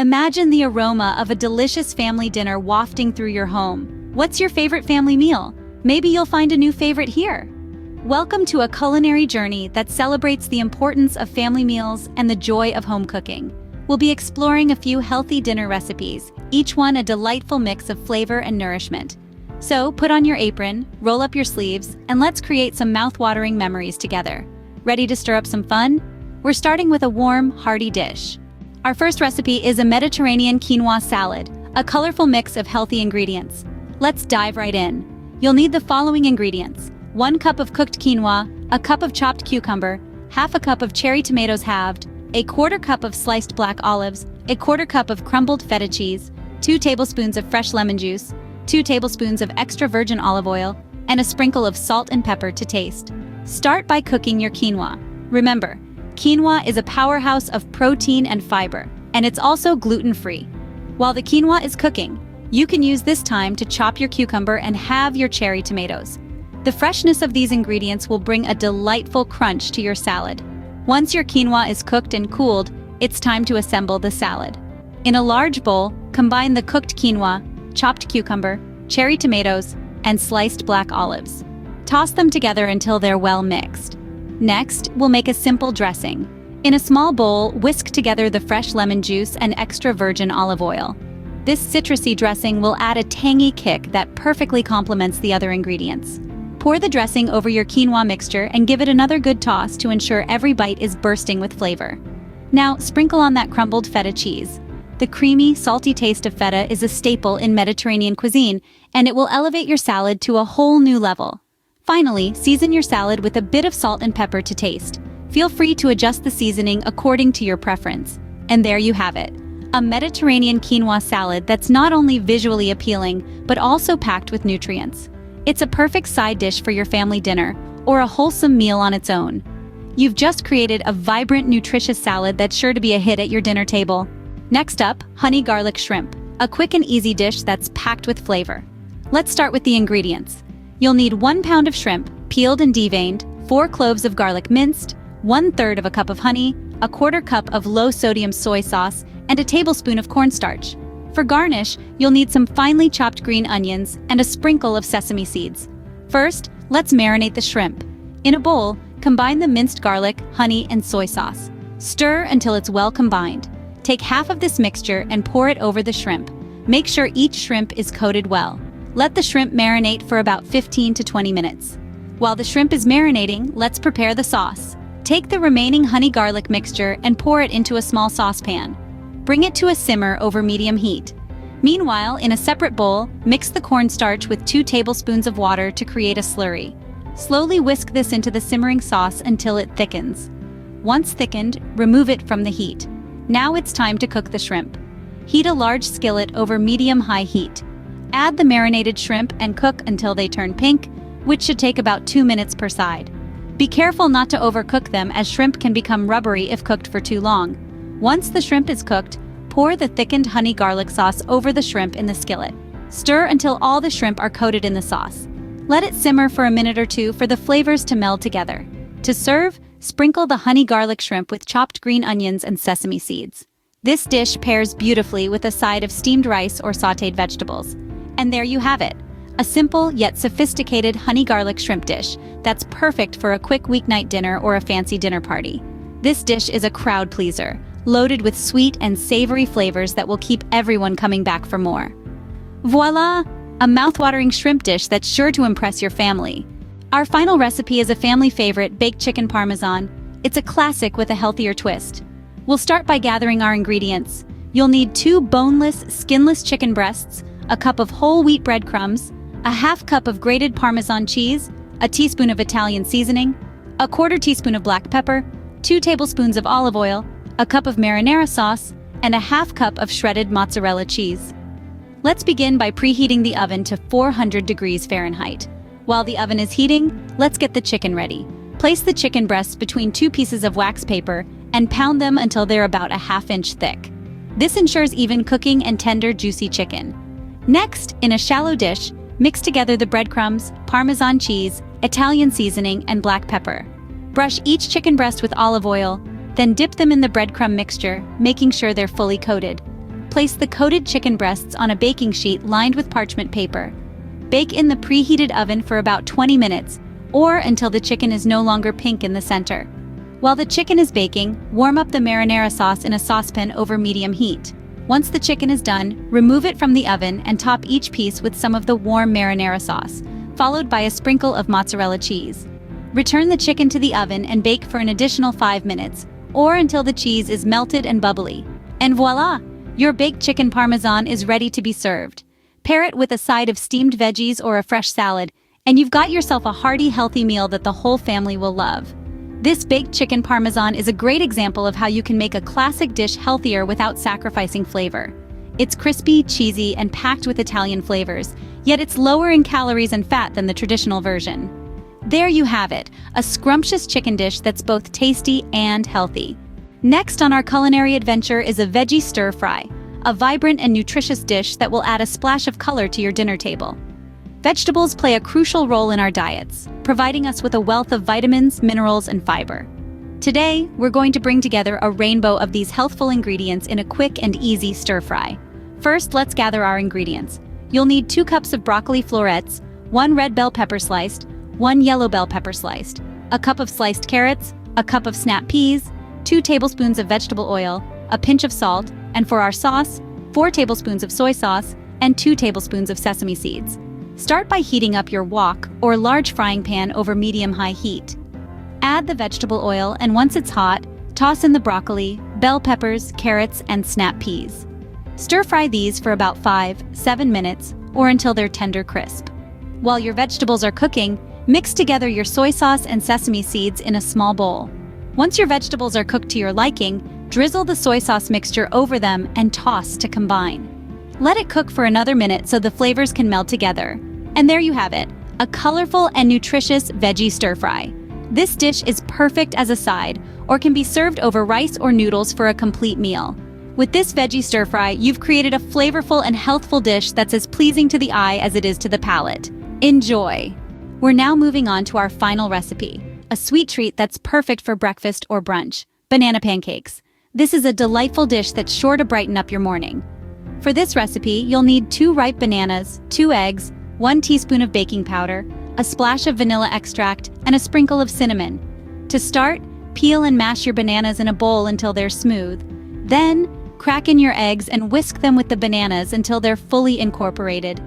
Imagine the aroma of a delicious family dinner wafting through your home. What's your favorite family meal? Maybe you'll find a new favorite here. Welcome to a culinary journey that celebrates the importance of family meals and the joy of home cooking. We'll be exploring a few healthy dinner recipes, each one a delightful mix of flavor and nourishment. So put on your apron, roll up your sleeves, and let's create some mouth-watering memories together. Ready to stir up some fun? We're starting with a warm, hearty dish. Our first recipe is a Mediterranean quinoa salad, a colorful mix of healthy ingredients. Let's dive right in. You'll need the following ingredients: 1 cup of cooked quinoa, a cup of chopped cucumber, half a cup of cherry tomatoes halved, a 1/4 cup of sliced black olives, a 1/4 cup of crumbled feta cheese, 2 tablespoons of fresh lemon juice, 2 tablespoons of extra virgin olive oil, and a sprinkle of salt and pepper to taste. Start by cooking your quinoa. Remember, quinoa is a powerhouse of protein and fiber, and it's also gluten-free. While the quinoa is cooking, you can use this time to chop your cucumber and halve your cherry tomatoes. The freshness of these ingredients will bring a delightful crunch to your salad. Once your quinoa is cooked and cooled, it's time to assemble the salad. In a large bowl, combine the cooked quinoa, chopped cucumber, cherry tomatoes, and sliced black olives. Toss them together until they're well mixed. Next, we'll make a simple dressing. In a small bowl, whisk together the fresh lemon juice and extra virgin olive oil. This citrusy dressing will add a tangy kick that perfectly complements the other ingredients. Pour the dressing over your quinoa mixture and give it another good toss to ensure every bite is bursting with flavor. Now, sprinkle on that crumbled feta cheese. The creamy, salty taste of feta is a staple in Mediterranean cuisine, and it will elevate your salad to a whole new level. Finally, season your salad with a bit of salt and pepper to taste. Feel free to adjust the seasoning according to your preference. And there you have it, a Mediterranean quinoa salad that's not only visually appealing, but also packed with nutrients. It's a perfect side dish for your family dinner, or a wholesome meal on its own. You've just created a vibrant, nutritious salad that's sure to be a hit at your dinner table. Next up, honey garlic shrimp, a quick and easy dish that's packed with flavor. Let's start with the ingredients. You'll need 1 pound of shrimp, peeled and deveined, 4 cloves of garlic minced, 1/3 of a cup of honey, a 1/4 cup of low-sodium soy sauce, and a tablespoon of cornstarch. For garnish, you'll need some finely chopped green onions and a sprinkle of sesame seeds. First, let's marinate the shrimp. In a bowl, combine the minced garlic, honey, and soy sauce. Stir until it's well combined. Take half of this mixture and pour it over the shrimp. Make sure each shrimp is coated well. Let the shrimp marinate for about 15 to 20 minutes. While the shrimp is marinating, let's prepare the sauce. Take the remaining honey garlic mixture and pour it into a small saucepan. Bring it to a simmer over medium heat. Meanwhile, in a separate bowl, mix the cornstarch with 2 tablespoons of water to create a slurry. Slowly whisk this into the simmering sauce until it thickens. Once thickened, remove it from the heat. Now it's time to cook the shrimp. Heat a large skillet over medium-high heat. Add the marinated shrimp and cook until they turn pink, which should take about 2 minutes per side. Be careful not to overcook them, as shrimp can become rubbery if cooked for too long. Once the shrimp is cooked, pour the thickened honey garlic sauce over the shrimp in the skillet. Stir until all the shrimp are coated in the sauce. Let it simmer for a minute or two for the flavors to meld together. To serve, sprinkle the honey garlic shrimp with chopped green onions and sesame seeds. This dish pairs beautifully with a side of steamed rice or sautéed vegetables. And there you have it, a simple yet sophisticated honey garlic shrimp dish that's perfect for a quick weeknight dinner or a fancy dinner party. This dish is a crowd pleaser, loaded with sweet and savory flavors that will keep everyone coming back for more. Voila! A mouth-watering shrimp dish that's sure to impress your family. Our final recipe is a family favorite, baked chicken parmesan. It's a classic with a healthier twist. We'll start by gathering our ingredients. You'll need 2 boneless, skinless chicken breasts, a cup of whole wheat breadcrumbs, a half cup of grated Parmesan cheese, a teaspoon of Italian seasoning, a 1/4 teaspoon of black pepper, 2 tablespoons of olive oil, a cup of marinara sauce, and a half cup of shredded mozzarella cheese. Let's begin by preheating the oven to 400 degrees Fahrenheit. While the oven is heating, let's get the chicken ready. Place the chicken breasts between 2 pieces of wax paper and pound them until they're about a ½ inch thick. This ensures even cooking and tender, juicy chicken. Next, in a shallow dish, mix together the breadcrumbs, Parmesan cheese, Italian seasoning, and black pepper. Brush each chicken breast with olive oil, then dip them in the breadcrumb mixture, making sure they're fully coated. place the coated chicken breasts on a baking sheet lined with parchment paper. Bake in the preheated oven for about 20 minutes, or until the chicken is no longer pink in the center. While the chicken is baking, warm up the marinara sauce in a saucepan over medium heat. Once the chicken is done, remove it from the oven and top each piece with some of the warm marinara sauce, followed by a sprinkle of mozzarella cheese. Return the chicken to the oven and bake for an additional 5 minutes, or until the cheese is melted and bubbly. And voila! Your baked chicken parmesan is ready to be served. Pair it with a side of steamed veggies or a fresh salad, and you've got yourself a hearty, healthy meal that the whole family will love. This baked chicken parmesan is a great example of how you can make a classic dish healthier without sacrificing flavor. It's crispy, cheesy, and packed with Italian flavors, yet it's lower in calories and fat than the traditional version. There you have it, a scrumptious chicken dish that's both tasty and healthy. Next on our culinary adventure is a veggie stir-fry, a vibrant and nutritious dish that will add a splash of color to your dinner table. Vegetables play a crucial role in our diets, providing us with a wealth of vitamins, minerals, and fiber. Today, we're going to bring together a rainbow of these healthful ingredients in a quick and easy stir-fry. First, let's gather our ingredients. You'll need 2 cups of broccoli florets, 1 red bell pepper sliced, 1 yellow bell pepper sliced, a cup of sliced carrots, a cup of snap peas, 2 tablespoons of vegetable oil, a pinch of salt, and for our sauce, 4 tablespoons of soy sauce, and 2 tablespoons of sesame seeds. Start by heating up your wok or large frying pan over medium-high heat. Add the vegetable oil, and once it's hot, toss in the broccoli, bell peppers, carrots, and snap peas. Stir-fry these for about 5-7 minutes or until they're tender crisp. While your vegetables are cooking, mix together your soy sauce and sesame seeds in a small bowl. Once your vegetables are cooked to your liking, drizzle the soy sauce mixture over them and toss to combine. Let it cook for another minute so the flavors can meld together. And there you have it, a colorful and nutritious veggie stir-fry. This dish is perfect as a side, or can be served over rice or noodles for a complete meal. With this veggie stir-fry, you've created a flavorful and healthful dish that's as pleasing to the eye as it is to the palate. Enjoy! We're now moving on to our final recipe, a sweet treat that's perfect for breakfast or brunch: banana pancakes. This is a delightful dish that's sure to brighten up your morning. For this recipe, you'll need 2 ripe bananas, 2 eggs, 1 teaspoon of baking powder, a splash of vanilla extract, and a sprinkle of cinnamon. To start, peel and mash your bananas in a bowl until they're smooth. Then, crack in your eggs and whisk them with the bananas until they're fully incorporated.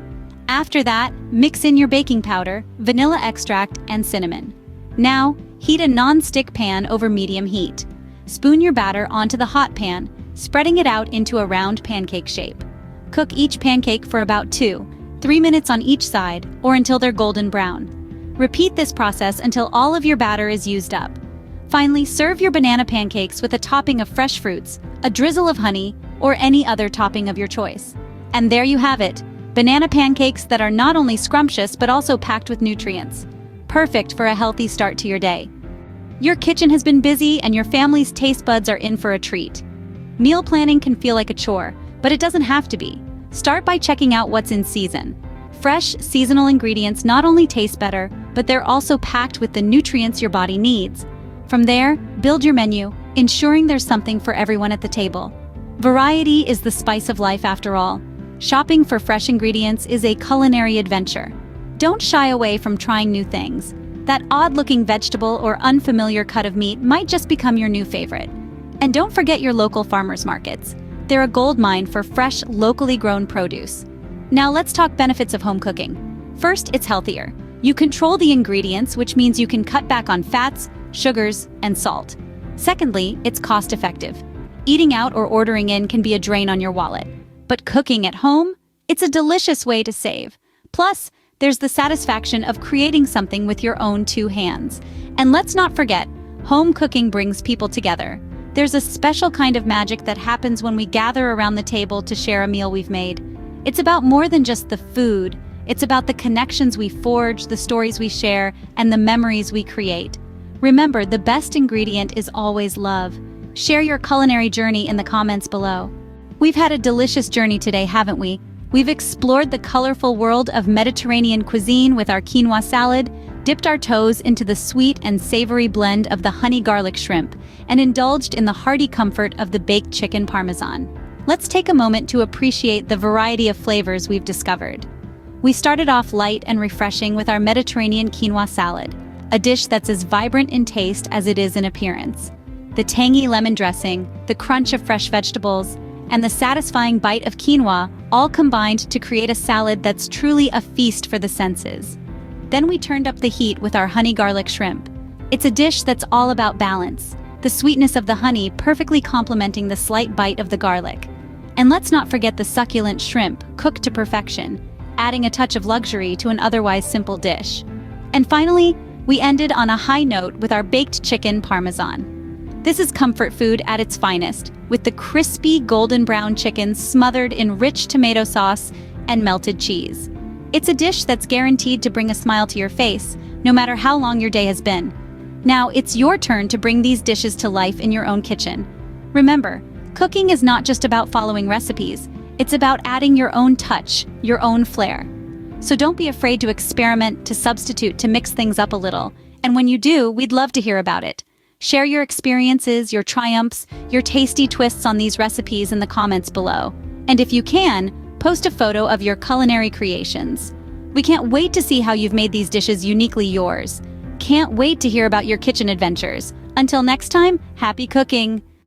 After that, mix in your baking powder, vanilla extract, and cinnamon. Now, heat a non-stick pan over medium heat. Spoon your batter onto the hot pan, spreading it out into a round pancake shape. Cook each pancake for about 2-3 minutes on each side, or until they're golden brown. Repeat this process until all of your batter is used up. Finally, serve your banana pancakes with a topping of fresh fruits, a drizzle of honey, or any other topping of your choice. And there you have it, banana pancakes that are not only scrumptious but also packed with nutrients. Perfect for a healthy start to your day. Your kitchen has been busy and your family's taste buds are in for a treat. Meal planning can feel like a chore, but it doesn't have to be. Start by checking out what's in season. Fresh, seasonal ingredients not only taste better, but they're also packed with the nutrients your body needs. From there, build your menu, ensuring there's something for everyone at the table. Variety is the spice of life after all. Shopping for fresh ingredients is a culinary adventure. Don't shy away from trying new things. That odd-looking vegetable or unfamiliar cut of meat might just become your new favorite. And don't forget your local farmers markets. They're a goldmine for fresh, locally grown produce. Now let's talk benefits of home cooking. First, it's healthier. You control the ingredients, which means you can cut back on fats, sugars, and salt. Secondly, it's cost-effective. Eating out or ordering in can be a drain on your wallet. But cooking at home? It's a delicious way to save. Plus, there's the satisfaction of creating something with your own 2 hands. And let's not forget, home cooking brings people together. There's a special kind of magic that happens when we gather around the table to share a meal we've made. It's about more than just the food. It's about the connections we forge, the stories we share, and the memories we create. Remember, the best ingredient is always love. Share your culinary journey in the comments below. We've had a delicious journey today, haven't we? We've explored the colorful world of Mediterranean cuisine with our quinoa salad, dipped our toes into the sweet and savory blend of the honey garlic shrimp, and indulged in the hearty comfort of the baked chicken parmesan. let's take a moment to appreciate the variety of flavors we've discovered. We started off light and refreshing with our Mediterranean quinoa salad, a dish that's as vibrant in taste as it is in appearance. The tangy lemon dressing, the crunch of fresh vegetables, and the satisfying bite of quinoa all combined to create a salad that's truly a feast for the senses. Then we turned up the heat with our honey garlic shrimp. It's a dish that's all about balance, the sweetness of the honey perfectly complementing the slight bite of the garlic. And let's not forget the succulent shrimp, cooked to perfection, adding a touch of luxury to an otherwise simple dish. And finally, we ended on a high note with our baked chicken parmesan. This is comfort food at its finest, with the crispy golden brown chicken smothered in rich tomato sauce and melted cheese. It's a dish that's guaranteed to bring a smile to your face, no matter how long your day has been. Now, it's your turn to bring these dishes to life in your own kitchen. Remember, cooking is not just about following recipes, it's about adding your own touch, your own flair. So don't be afraid to experiment, to substitute, to mix things up a little. And when you do, we'd love to hear about it. Share your experiences, your triumphs, your tasty twists on these recipes in the comments below. And if you can, post a photo of your culinary creations. We can't wait to see how you've made these dishes uniquely yours. Can't wait to hear about your kitchen adventures. Until next time, happy cooking!